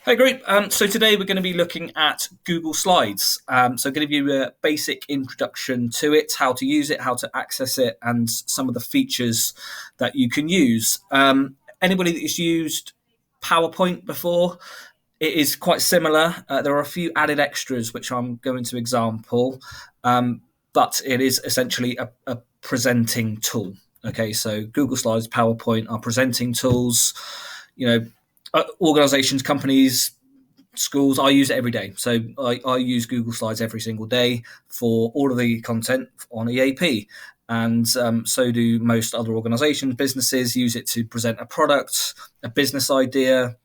Hey, great. So today we're going to be looking at Google Slides. So I'm going to give you a basic introduction to it, how to use it, how to access it, and some of the features that you can use. Anybody that has used PowerPoint before, it is quite similar. There are a few added extras which I'm going to example, but it is essentially a presenting tool. Okay, so Google Slides, PowerPoint are presenting tools. You know, organizations, companies, schools, I use it every day. So I use Google Slides every single day for all of the content on EAP. And so do most other organizations, businesses use it to present a product, a business idea,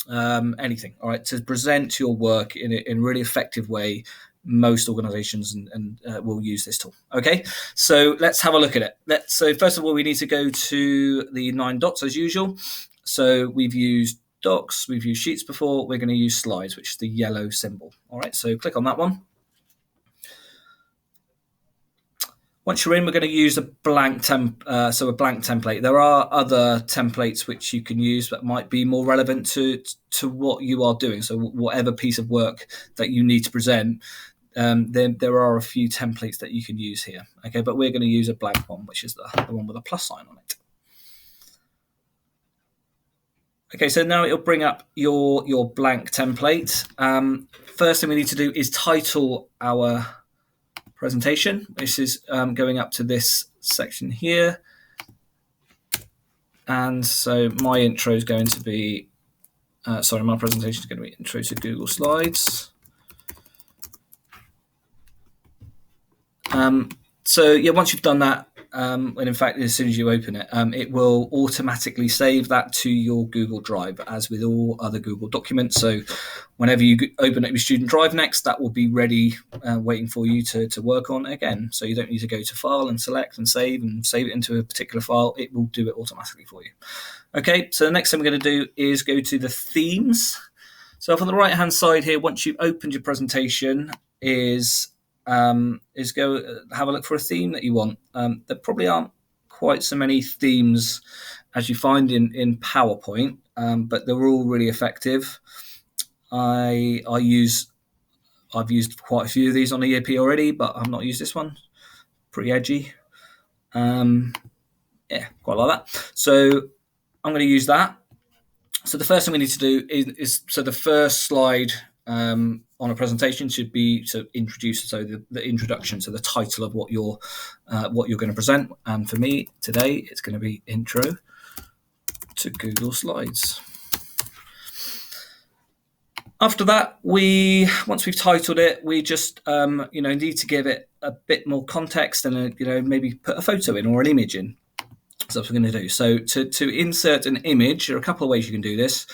anything. All right, to present your work in a really effective way. Most organizations and will use this tool. Okay, so let's have a look at it. So first of all, we need to go to the 9 dots as usual. So we've used docs, we've used sheets before. We're going to use slides, which is the yellow symbol. All right, so click on that one. Once you're in, we're going to use a blank template. There are other templates which you can use that might be more relevant to what you are doing. So whatever piece of work that you need to present, then there are a few templates that you can use here. Okay, but we're going to use a blank one, which is the one with a plus sign on it. Okay, so now it'll bring up your blank template. First thing we need to do is title our presentation. This is going up to this section here. And so my intro is going to be, my presentation is going to be Intro to Google Slides. Once you've done that, and in fact, as soon as you open it, it will automatically save that to your Google Drive, as with all other Google documents. So whenever you open up your Student Drive next, that will be ready, waiting for you to work on again. So you don't need to go to File and select and save it into a particular file. It will do it automatically for you. Okay, so the next thing we're going to do is go to the themes. So on the right-hand side here, once you've opened your presentation, is go have a look for a theme that you want. There probably aren't quite so many themes as you find in PowerPoint, but they're all really effective. I've used quite a few of these on EAP already, but I've not used this one. Pretty edgy. Quite like that. So I'm going to use that. So the first thing we need to do is the first slide on a presentation should be to introduce, so the introduction, so the title of what you're going to present. And for me today, it's going to be Intro to Google Slides. After that, once we've titled it, we just need to give it a bit more context and maybe put a photo in or an image in. So that's what we're going to do. So to insert an image, there are a couple of ways you can do this.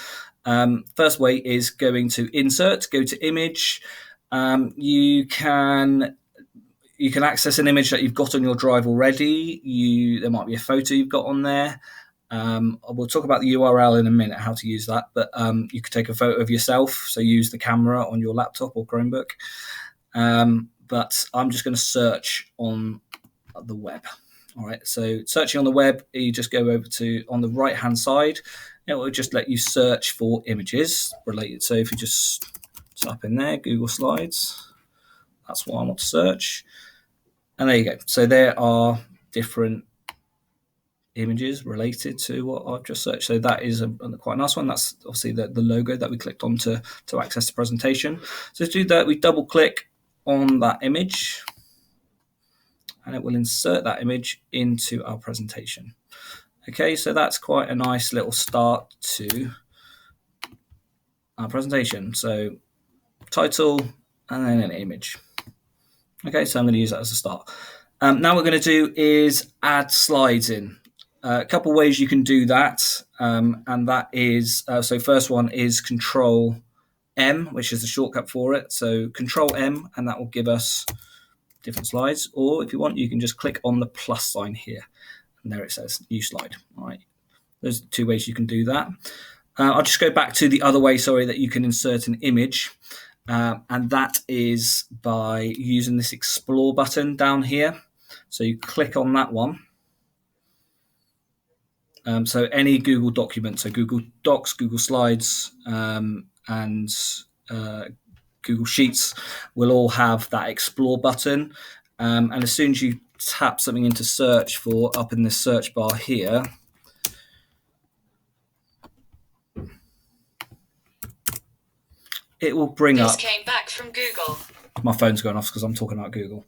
First way is going to Insert, go to Image. You can access an image that you've got on your drive already. There might be a photo you've got on there. We'll talk about the URL in a minute, how to use that. But you could take a photo of yourself, so use the camera on your laptop or Chromebook. But I'm just going to search on the web. All right, so searching on the web, you just go over to, on the right-hand side, it will just let you search for images related. So if you just type in there, Google Slides, that's what I want to search. And there you go. So there are different images related to what I've just searched. So that is quite a nice one. That's obviously the logo that we clicked on to access the presentation. So to do that, we double-click on that image, and it will insert that image into our presentation. Okay, so that's quite a nice little start to our presentation. So title and then an image. Okay, so I'm going to use that as a start. Now what we're going to do is add slides in. A couple ways you can do that, and that is, so first one is Control M, which is the shortcut for it. So Control M, and that will give us different slides. Or if you want, you can just click on the plus sign here, and there it says New Slide. All right, those are 2 ways you can do that. I'll just go back to the other way, that you can insert an image, and that is by using this Explore button down here. So you click on that one. So any Google document, so Google Docs, Google Slides, and Google Sheets will all have that Explore button. And as soon as you tap something into search for up in this search bar here, it will bring up. This came back from Google. My phone's going off because I'm talking about Google.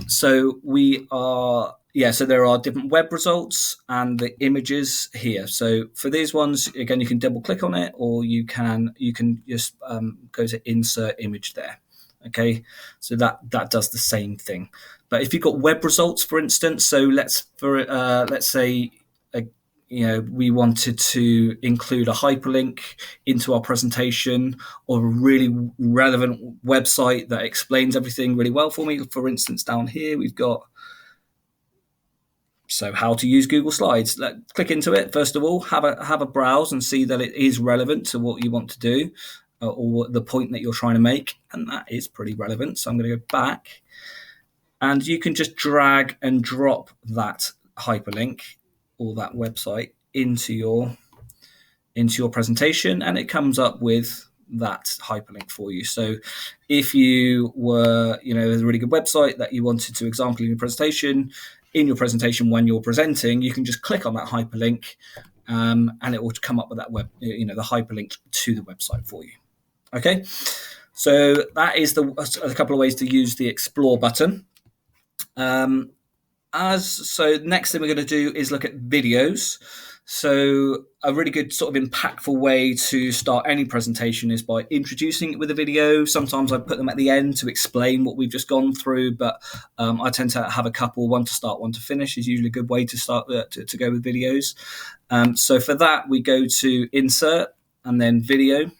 So we are, so there are different web results and the images here. So for these ones, again, you can double click on it, or you can just go to insert image there. Okay, so that does the same thing. But if you've got web results, for instance, so let's say we wanted to include a hyperlink into our presentation, or a really relevant website that explains everything really well for me. For instance, down here we've got how to use Google Slides. Click into it first of all, have a browse and see that it is relevant to what you want to do, or the point that you're trying to make, and that is pretty relevant. So I'm going to go back, and you can just drag and drop that hyperlink or that website into your presentation, and it comes up with that hyperlink for you. So if you were, there's a really good website that you wanted to example in your presentation when you're presenting, you can just click on that hyperlink, and it will come up with that the hyperlink to the website for you. Okay, so that is a couple of ways to use the Explore button. Next thing we're going to do is look at videos. So a really good sort of impactful way to start any presentation is by introducing it with a video. Sometimes I put them at the end to explain what we've just gone through, but I tend to have a couple, one to start, one to finish is usually a good way to start to go with videos. So for that, we go to Insert and then Video.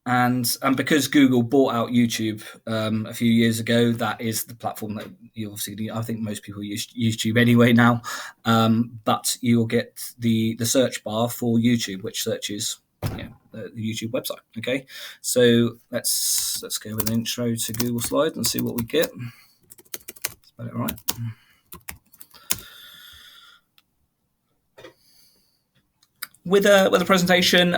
And because Google bought out YouTube a few years ago, that is the platform that you obviously, I think most people use YouTube anyway now. But you'll get the search bar for YouTube, which searches the YouTube website. Okay, so let's go with an intro to Google Slides and see what we get. Spell it right. With a presentation,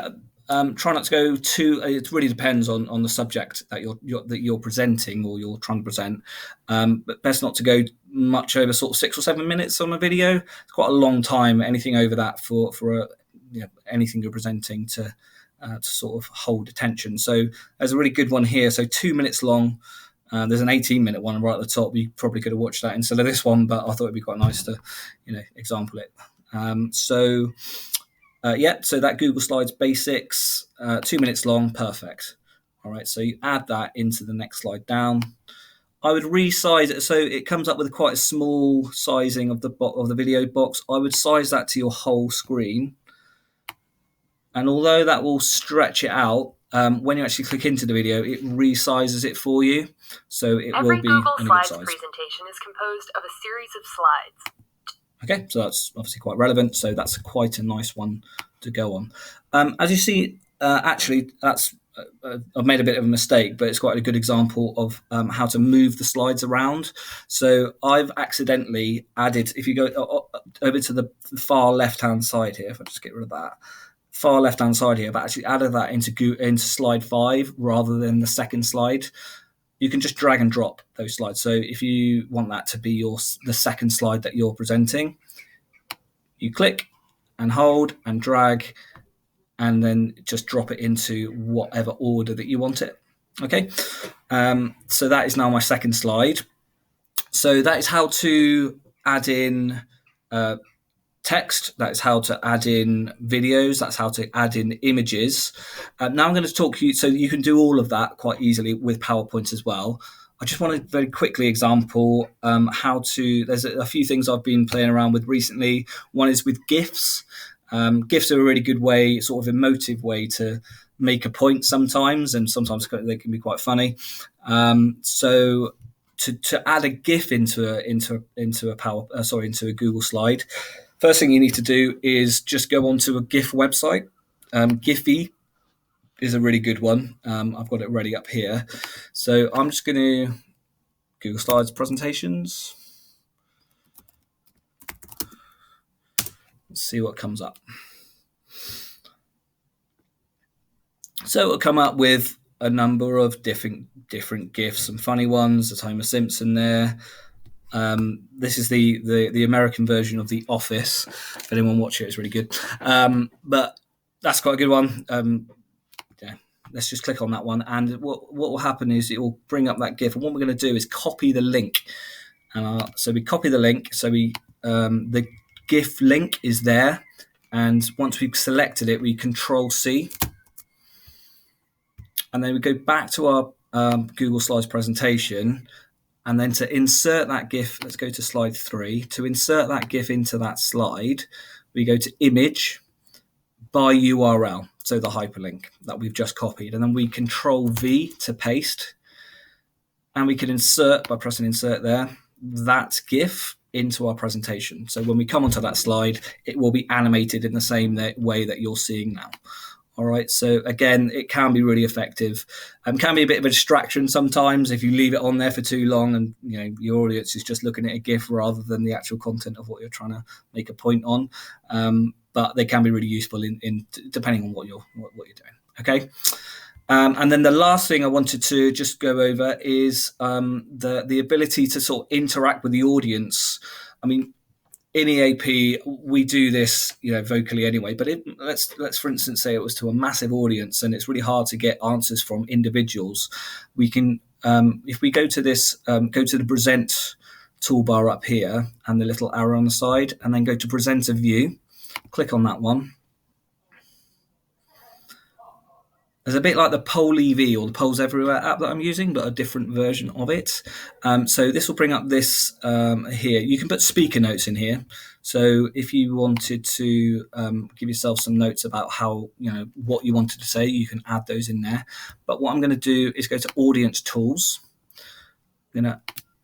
try not to go too. It really depends on the subject that you're presenting or you're trying to present. But best not to go much over sort of 6 or 7 minutes on a video. It's quite a long time. Anything over that for anything you're presenting to sort of hold attention. So there's a really good one here. So 2 minutes long. There's an 18-minute one right at the top. You probably could have watched that instead of this one, but I thought it'd be quite nice to example it. So that Google Slides basics, 2 minutes long, perfect. All right, so you add that into the next slide down. I would resize it so it comes up with quite a small sizing of the video box. I would size that to your whole screen, and although that will stretch it out, when you actually click into the video, it resizes it for you, so it will be Google in a good Slides size. presentation is composed of a series of slides. Okay, so that's obviously quite relevant. So that's quite a nice one to go on. As you see, actually, I've made a bit of a mistake, but it's quite a good example of how to move the slides around. So I've accidentally added, if you go over to the far left-hand side here, if I just get rid of that, far left-hand side here, I've actually added that into slide 5 rather than the second slide. You can just drag and drop those slides. So if you want that to be the second slide that you're presenting, you click and hold and drag, and then just drop it into whatever order that you want it. Okay, so that is now my second slide. So that is how to add in text, that's how to add in videos, that's how to add in images. Now I'm going to talk you, so you can do all of that quite easily with PowerPoint as well. I just want to very quickly example how to, there's a few things I've been playing around with recently. One is with GIFs. GIFs are a really good way, sort of emotive way to make a point sometimes, and sometimes they can be quite funny. So to add a GIF into a Google slide, first thing you need to do is just go onto a GIF website. Giphy is a really good one. I've got it ready up here. So I'm just going to Google Slides presentations. Let's see what comes up. So it'll come up with a number of different GIFs, some funny ones. There's Homer Simpson there. This is the American version of The Office. If anyone watch it, it's really good. But that's quite a good one. Yeah, let's just click on that one, and what will happen is it will bring up that GIF. And what we're going to do is copy the link. So we copy the link. So the GIF link is there, and once we've selected it, we Control C. And then we go back to our Google Slides presentation, and then to insert that GIF, let's go to slide 3. To insert that GIF into that slide, we go to Image by URL, so the hyperlink that we've just copied, and then we Control V to paste, and we can insert, by pressing Insert there, that GIF into our presentation. So when we come onto that slide, it will be animated in the same way that you're seeing now. All right, so again, it can be really effective. Can be a bit of a distraction sometimes if you leave it on there for too long, and your audience is just looking at a GIF rather than the actual content of what you're trying to make a point on. But they can be really useful in depending on what you're doing. Okay, and then the last thing I wanted to just go over is the ability to sort of interact with the audience. I mean, in EAP, we do this, vocally anyway. But let's for instance say it was to a massive audience, and it's really hard to get answers from individuals. We can, if we go to this, go to the Present toolbar up here, and the little arrow on the side, and then go to Presenter View. Click on that one. There's a bit like the Poll EV or the Polls Everywhere app that I'm using, but a different version of it. So this will bring up this here. You can put speaker notes in here. So if you wanted to give yourself some notes about how, what you wanted to say, you can add those in there. But what I'm going to do is go to Audience Tools. I'm going to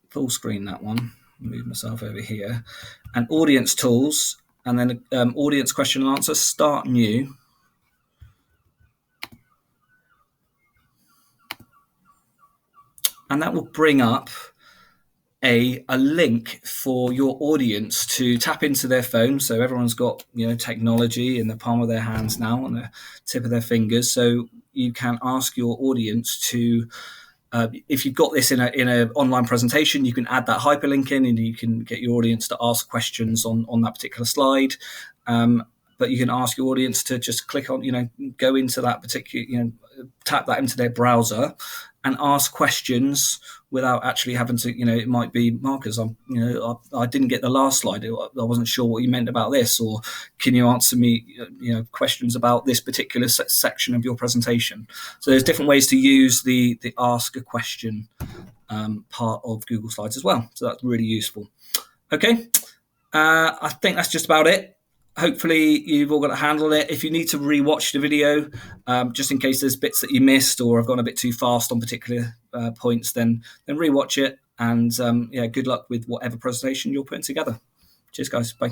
full screen that one. Move myself over here. And Audience Tools, and then Audience Question and Answer, Start New. And that will bring up a link for your audience to tap into their phone. So everyone's got technology in the palm of their hands now, on the tip of their fingers. So you can ask your audience to, if you've got this in an online presentation, you can add that hyperlink in, and you can get your audience to ask questions on that particular slide. But you can ask your audience to just click on, go into that particular, tap that into their browser and ask questions without actually having to, it might be, Marcus, I didn't get the last slide. I wasn't sure what you meant about this, or can you answer me, questions about this particular section of your presentation? So there's different ways to use the ask a question part of Google Slides as well. So that's really useful. Okay, I think that's just about it. Hopefully you've all got a handle on it. If you need to rewatch the video, just in case there's bits that you missed or I've gone a bit too fast on particular points, then rewatch it. And good luck with whatever presentation you're putting together. Cheers, guys. Bye.